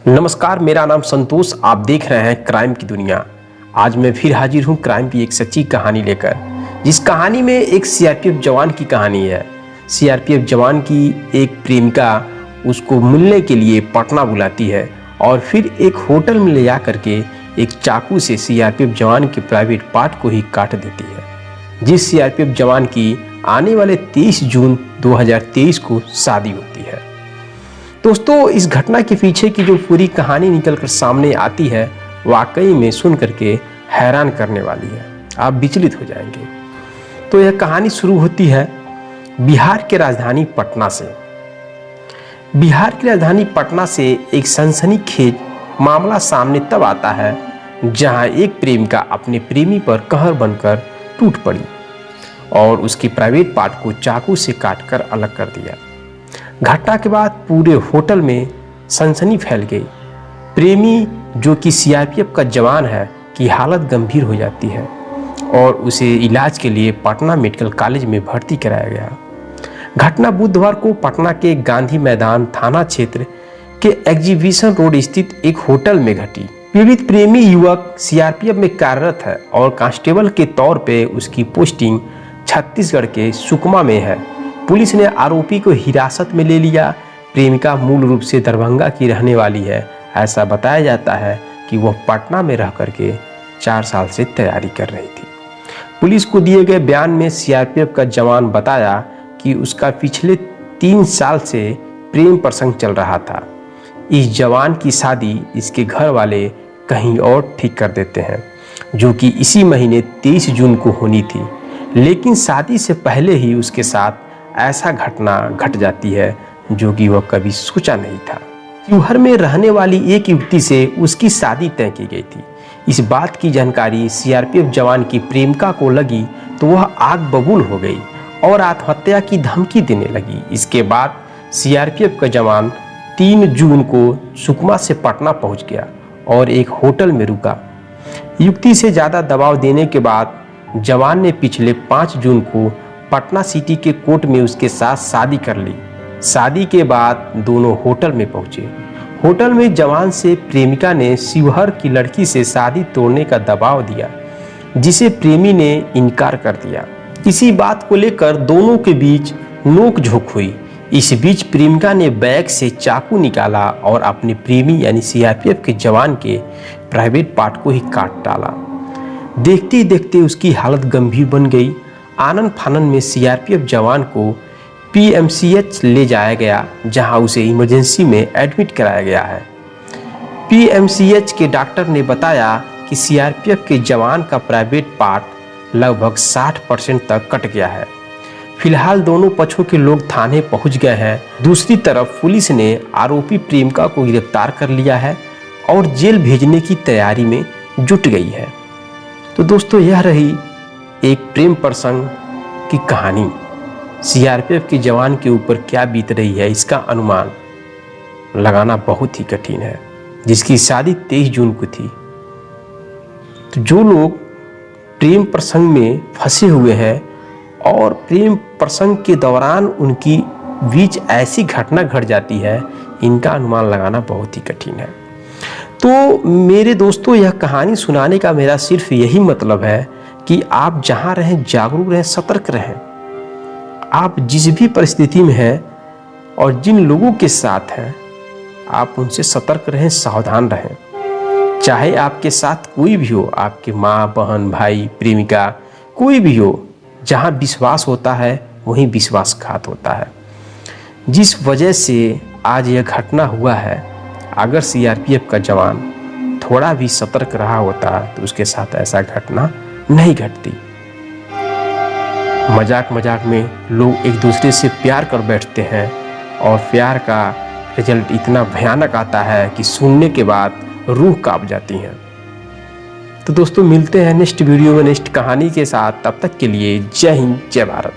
नमस्कार, मेरा नाम संतोष। आप देख रहे हैं क्राइम की दुनिया। आज मैं फिर हाजिर हूं क्राइम की एक सच्ची कहानी लेकर, जिस कहानी में एक सीआरपीएफ जवान की कहानी है। सीआरपीएफ जवान की एक प्रेमिका उसको मिलने के लिए पटना बुलाती है और फिर एक होटल में ले जा करके एक चाकू से सीआरपीएफ जवान के प्राइवेट पार्ट को ही काट देती है। जिस सीआरपीएफ जवान की आने वाले 23 जून 2023 को शादी होती है। दोस्तों, इस घटना के पीछे की जो पूरी कहानी निकलकर सामने आती है, वाकई में सुन करके हैरान करने वाली है। आप विचलित हो जाएंगे। तो यह कहानी शुरू होती है बिहार के राजधानी पटना से। बिहार की राजधानी पटना से एक सनसनीखेज मामला सामने तब आता है जहां एक प्रेमिका अपने प्रेमी पर कहर बनकर टूट पड़ी और उसके प्राइवेट पार्ट को चाकू से काटकर अलग कर दिया। घटना के बाद पूरे होटल में सनसनी फैल गई। प्रेमी, जो कि सीआरपीएफ का जवान है, की हालत गंभीर हो जाती है और उसे इलाज के लिए पटना मेडिकल कॉलेज में भर्ती कराया गया। घटना बुधवार को पटना के गांधी मैदान थाना क्षेत्र के एग्जीबिशन रोड स्थित एक होटल में घटी। पीड़ित प्रेमी युवक सीआरपीएफ में कार्यरत है और कांस्टेबल के तौर पे उसकी पोस्टिंग छत्तीसगढ़ के सुकमा में है। पुलिस ने आरोपी को हिरासत में ले लिया। प्रेमिका मूल रूप से दरभंगा की रहने वाली है। ऐसा बताया जाता है कि वह पटना में रह करके 4 साल से तैयारी कर रही थी। पुलिस को दिए गए बयान में सीआरपीएफ का जवान बताया कि उसका पिछले 3 साल से प्रेम प्रसंग चल रहा था। इस जवान की शादी इसके घर वाले कहीं और ठीक कर देते हैं, जो कि इसी महीने 23 जून को होनी थी। लेकिन शादी से पहले ही उसके साथ ऐसा घटना घट जाती है जो कि वह कभी सोचा नहीं था। शिवहर में रहने वाली एक युवती से उसकी शादी तय की गई थी। इस बात की जानकारी सीआरपीएफ जवान की प्रेमिका को लगी तो वह आग बबूल हो गई और आत्महत्या की धमकी देने लगी। इसके बाद सीआरपीएफ का जवान 3 जून को सुकमा से पटना पहुंच गया और एक होटल में रुका। युवती से ज़्यादा दबाव देने के बाद जवान ने पिछले 5 जून को पटना सिटी के कोर्ट में उसके साथ शादी कर ली। शादी के बाद दोनों होटल में पहुंचे। होटल में जवान से प्रेमिका ने शिवहर की लड़की से शादी तोड़ने का दबाव दिया, जिसे प्रेमी ने इनकार कर दिया। इसी बात को लेकर दोनों के बीच नोक-झोंक हुई। इस बीच प्रेमिका ने बैग से चाकू निकाला और अपने प्रेमी यानी सीआरपीएफ के जवान के प्राइवेट पार्ट को ही काट डाला। देखते ही देखते उसकी हालत गंभीर बन गई। आनन फानन में सीआरपीएफ जवान को पीएमसीएच ले जाया गया, जहां उसे इमरजेंसी में एडमिट कराया गया है। पीएमसीएच के डॉक्टर ने बताया कि सीआरपीएफ के जवान का प्राइवेट पार्ट लगभग 60% तक कट गया है। फिलहाल दोनों पक्षों के लोग थाने पहुंच गए हैं। दूसरी तरफ पुलिस ने आरोपी प्रेमिका को गिरफ्तार कर लिया है और जेल भेजने की तैयारी में जुट गई है। तो दोस्तों, यह रही एक प्रेम प्रसंग की कहानी। सीआरपीएफ के जवान के ऊपर क्या बीत रही है, इसका अनुमान लगाना बहुत ही कठिन है, जिसकी शादी 23 जून को थी। तो जो लोग प्रेम प्रसंग में फंसे हुए हैं और प्रेम प्रसंग के दौरान उनकी बीच ऐसी घटना घट जाती है, इनका अनुमान लगाना बहुत ही कठिन है। तो मेरे दोस्तों, यह कहानी सुनाने का मेरा सिर्फ यही मतलब है कि आप जहां रहें जागरूक रहें, सतर्क रहें। आप जिस भी परिस्थिति में हैं और जिन लोगों के साथ हैं, आप उनसे सतर्क रहें, सावधान रहें। चाहे आपके साथ कोई भी हो, आपके माँ, बहन, भाई, प्रेमिका, कोई भी हो, जहां विश्वास होता है वहीं विश्वासघात होता है। जिस वजह से आज यह घटना हुआ है, अगर सीआरपीएफ का जवान थोड़ा भी सतर्क रहा होता तो उसके साथ ऐसा घटना नहीं घटती। मजाक मजाक में लोग एक दूसरे से प्यार कर बैठते हैं और प्यार का रिजल्ट इतना भयानक आता है कि सुनने के बाद रूह कांप जाती है। तो दोस्तों, मिलते हैं नेक्स्ट वीडियो में नेक्स्ट कहानी के साथ। तब तक के लिए जय हिंद, जय भारत।